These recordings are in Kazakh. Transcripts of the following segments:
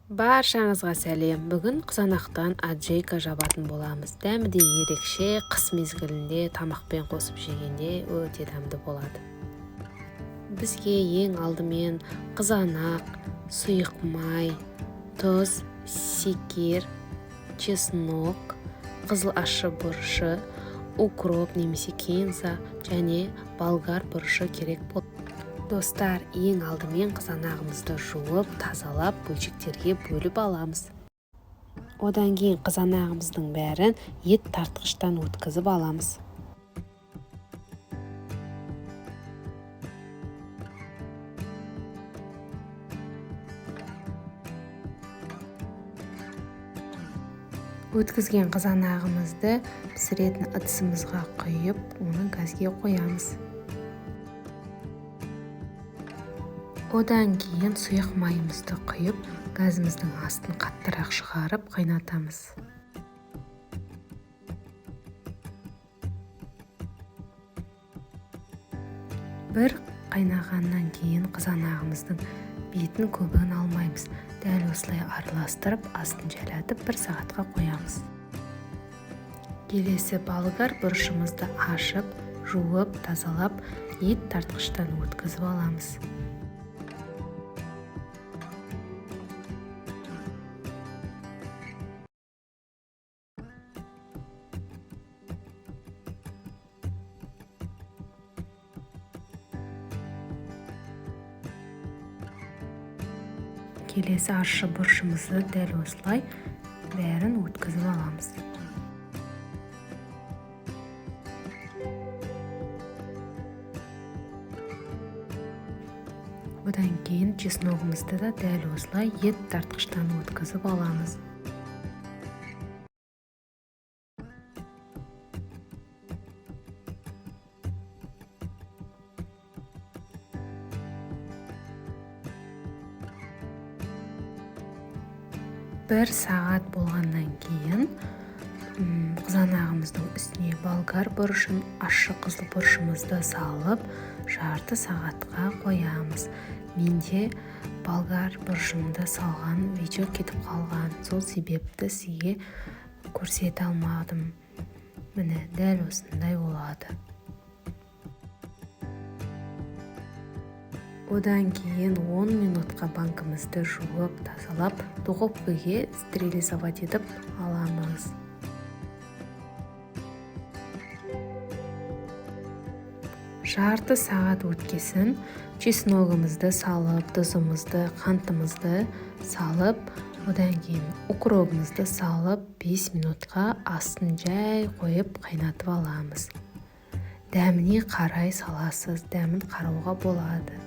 Баршаңызға сәлем. Бүгін қызанақтан аджейка жабатын боламыз. Дәмі де ерекше, қыс мезгілінде тамақпен қосып жегенде өте дәмді болады. Бізге ең алдымен қызанақ, сұйық май, тұз, секер, чеснок, қызыл ашы бұрышы, укроп немесе кинза және болгар бұрышы керек болды. Достар, ең алдымен қызанағымызды жуып, тазалап, бөлшектерге бөліп аламыз. Одан кейін қызанағымыздың бәрін ет тартқыштан өткізіп аламыз. Өткізген қызанағымызды пісіретін ыдысымызға құйып, оны газге қоямыз. Одан кейін сұйық майымызды құйып, газымыздың астын қаттырақ шығарып қайнатамыз. Бір қайнағаннан кейін қызанағымыздың бетін көбігін алмаймыз. Дәл осылай араластырып, астын жайлатып 1 сағатқа қоямыз. Келесі болгар бұрышымызды ашып, жуып, тазалап, ет тартқыштан өткізіп аламыз. Келесі ащы бұрышымызды дәл осылай бәрін өткізіп аламыз. Одан кейін чесногымызды да дәл осылай ет тартқыштан өткізіп аламыз. Бір сағат болғаннан кейін қызанағымыздың үстіне болгар бұрышын, ащы қызыл бұрышымызды салып, жарты сағатқа қоямыз. Менде болгар бұрышымды салған видео кетіп қалған. Сол себепті сізге көрсете алмадым. Міне, дәл осындай болады. Одан кейін 10 минутқа банкымызды жуып, тазалап, духовкаға стерилизовать етіп аламыз. Жарты сағат өткесін чесногымызды салып, тұзымызды, қантымызды салып, одан кейін укробымызды салып, 5 минутқа астын жай қойып қайнатып аламыз. Дәміне қарай саласыз, дәмін қарауға болады.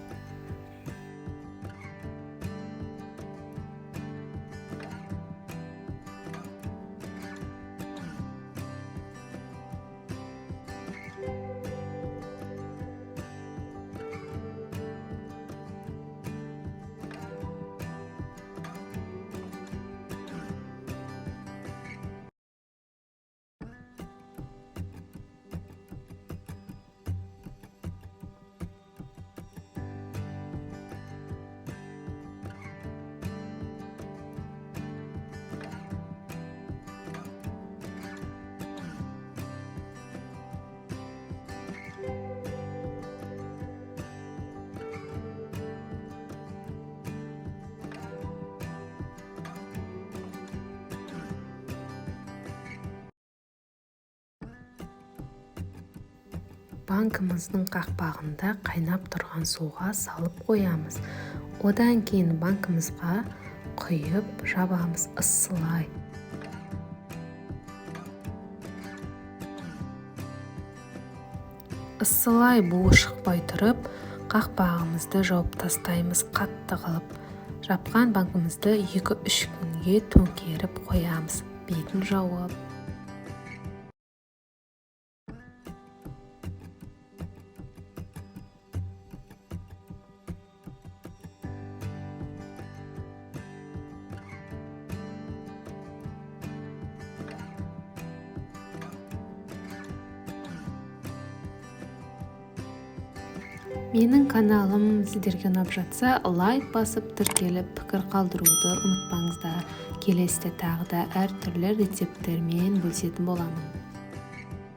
Банкымыздың қақпағында қайнап тұрған суға салып қоямыз. Одан кейін банкымызға құйып жабамыз ысылай. Ысылай буы шықпай тұрып, қақпағымызды жауып тастаймыз қатты қылып. Жапқан банкымызды 2-3 күнге төңкеріп қоямыз. Бетін жауып. Менің каналым сіздерге ұнап жатса, лайк басып тіркеліп пікір қалдыруды ұмытпаңыздар. Келесіде тағы да әртүрлі рецепттермен бөлісетін боламын.